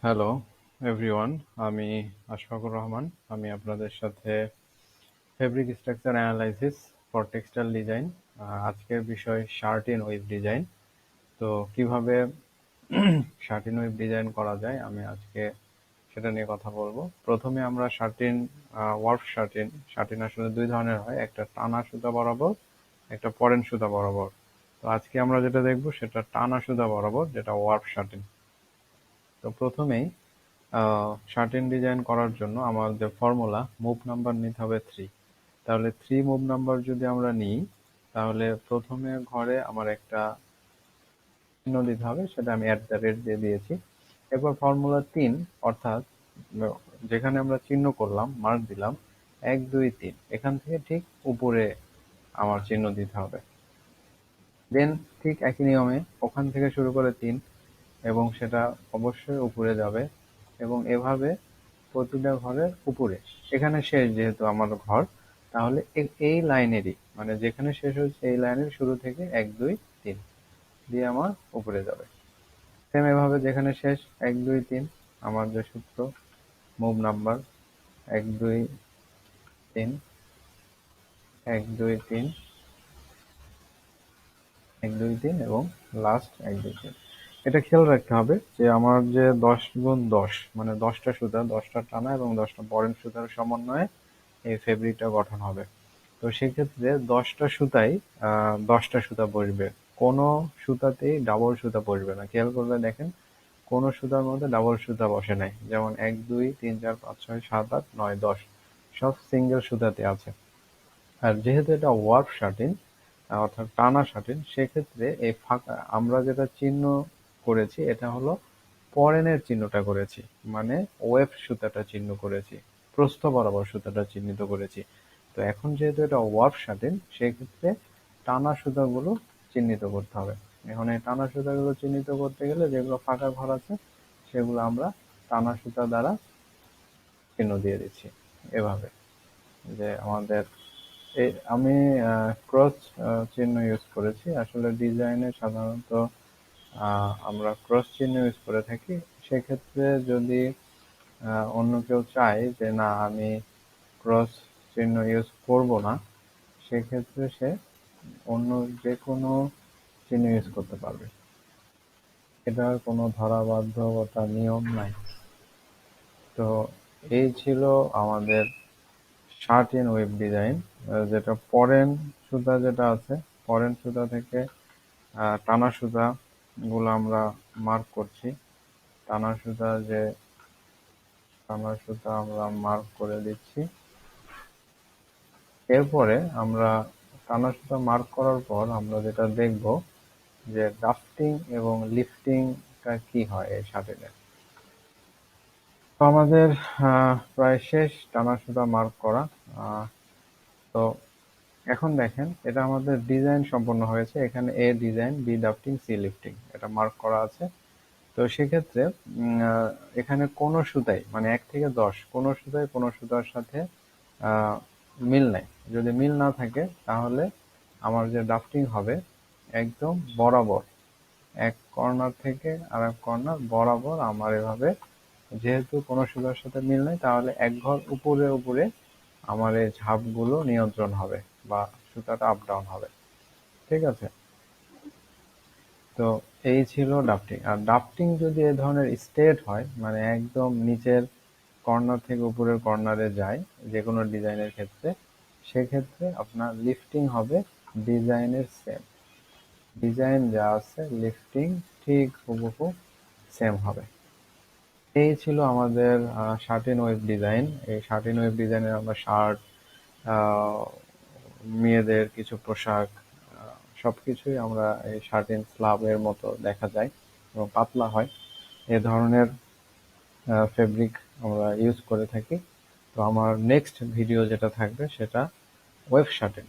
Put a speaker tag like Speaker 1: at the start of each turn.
Speaker 1: Hello everyone, আমি আশফাকুর রহমান। আমি আপনাদের সাথে fabric structure analysis for textile design. আজকের বিষয় শার্টিন ওয়েভ ডিজাইন। তো কিভাবে শার্টিন ওয়েভ ডিজাইন করা যায় আমি আজকে সেটা নিয়ে কথা বলবো। প্রথমে আমরা শার্টিন ওয়ার্প শার্টিন শার্টিন আসলে দুই ধরনের হয়, একটা টানা সুতা বরাবর, একটা পরেন সুতা বরাবর। তো আজকে আমরা যেটা দেখবো সেটা টানা সুতা বরাবর, যেটা ওয়ার্প শার্টিন। তো প্রথমেই শার্টিন ডিজাইন করার জন্য আমাদের ফর্মুলা মুভ নাম্বার নিতে হবে 3। তাহলে 3 মুভ নাম্বার যদি আমরা নিই, তাহলে প্রথমে ঘরে আমার একটা চিহ্ন দিতে হবে, সেটা আমি @ দিয়ে দিয়েছি। এরপর ফর্মুলা 3, অর্থাৎ যেখানে আমরা চিহ্ন করলাম, মার্ক দিলাম 1 2 3, এখান থেকে ঠিক উপরে আমার চিহ্ন দিতে হবে। দেন ঠিক একই নিয়মে ওখান থেকে শুরু করে 3, এবং সেটা অবশ্যই উপরে যাবে, এবং এভাবে প্রতিটা ঘরের উপরে। এখানে শেষ যেহেতু আমার ঘর, তাহলে এই লাইনেরই, মানে যেখানে শেষ হচ্ছে এই লাইনের শুরু থেকে 1 2 3 দিয়ে আমার উপরে যাবে। সেম এভাবে যেখানে শেষ 1 2 3, আমার যে সূত্র মুভ নাম্বার 1 2 3 1 2 3 1 2 3 এবং লাস্ট 1 2 3। এটা খেয়াল রাখতে হবে যে আমার যে 10 গুণ 10, মানে 10টা সুতা, 10টা টানা এবং 10টা পরেন সুতার সমন্বয়ে এই ফেব্রিকটা গঠন হবে। তো সেক্ষেত্রে 10টা সুতাই 10টা সুতা বসবে, কোনো সুতাতেই ডাবল সুতা বসবে না। খেয়াল করলে দেখেন, কোনো সুতার মধ্যে ডাবল সুতা বসে নাই। যেমন 1 2 3 4 5 6 7 8 9 10 সব সিঙ্গেল সুতাতে আছে। আর যেহেতু এটা ওয়ার্প শার্টিন, অর্থাৎ টানা শার্টিন, সেক্ষেত্রে এই ফাঁকা আমরা যেটা চিহ্ন করেছি এটা হলো পরেনের চিহ্নটা করেছি, মানে ওয়েভ সুতাটা চিহ্ন করেছি, প্রস্থ বরাবর সুতাটা চিহ্নিত করেছি। তো এখন যেহেতু এটা ওয়ার্প শার্টিন, সেক্ষেত্রে টানা সুতাগুলো চিহ্নিত করতে হবে। এখন এই টানা সুতাগুলো চিহ্নিত করতে গেলে যেগুলো ফাঁকা ঘর আছে সেগুলো আমরা টানা সুতা দ্বারা চিহ্ন দিয়ে দিচ্ছি এভাবে। যে আমাদের আমি ক্রস চিহ্ন ইউজ করেছি। আসলে ডিজাইনে সাধারণত আমরা ক্রস চিহ্ন ইউজ করে থাকি। সেক্ষেত্রে যদি অন্য কেউ চায় যে না আমি ক্রস চিহ্ন ইউজ করব না, সেক্ষেত্রে সে অন্য যে কোনো চিহ্ন ইউজ করতে পারবে। এটার কোনো ধরাবাধ্যকতা নিয়ম নাই। তো এই ছিল আমাদের শার্টিন ওয়েভ ডিজাইন। যেটা পরেন সুতা যেটা আছে, পরেন সুতা থেকে টানা সুতা গুলো আমরা মার্ক করছি। টানা সুতা আমরা মার্ক করে দিচ্ছি। এরপরে আমরা টানা সুতা মার্ক করার পর আমরা যেটা দেখব যে ডাফটিং এবং লিফটিংটা কি হয় এই শার্টিনের। তো আমাদের প্রায় শেষ টানা সুতা মার্ক করা। তো এখন দেখেন, এটা আমাদের ডিজাইন সম্পন্ন হয়েছে। এখানে এ ডিজাইন, বি ডাফটিং, সি লিফটিং, এটা মার্ক করা আছে। তো সেক্ষেত্রে এখানে কোনো সুতাই, মানে 1 থেকে 10, কোনো সুতাই কোনো সুতার সাথে মিল নাই। যদি মিল না থাকে তাহলে আমার যে ডাফটিং হবে একদম বরাবর, এক কর্নার থেকে আর এক কর্নার বরাবর আমার এভাবে, যেহেতু কোনো সুতার সাথে মিল নাই, তাহলে এক ঘর উপরে উপরে আমার এই ঝাপগুলো নিয়ন্ত্রণ হবে বা সুতাটা আপ ডাউন হবে। ঠিক আছে? তো এই ছিল ডাফটিং। আর ডাফটিং যদি এ ধরনের স্ট্রেট হয়, মানে একদম নিচের কর্নার থেকে উপরের কর্নারে যায় যে কোনো ডিজাইনের ক্ষেত্রে, সেক্ষেত্রে আপনার লিফটিং হবে ডিজাইনের সেম। ডিজাইন যা আছে লিফটিং ঠিক হুবহু সেম হবে। এই ছিল আমাদের শার্টিন ওয়েভ ডিজাইন। এই শার্টিন ওয়েভ ডিজাইনের আমরা শার্ট, মেয়েদের কিছু পোশাক, সবকিছুই আমরা এই শার্টিন স্লাবের মতো দেখা যায় এবং পাতলা হয়। এ ধরনের ফেব্রিক আমরা ইউজ করে থাকি। তো আমার নেক্সট ভিডিও যেটা থাকবে সেটা ওয়েভ শার্টিন।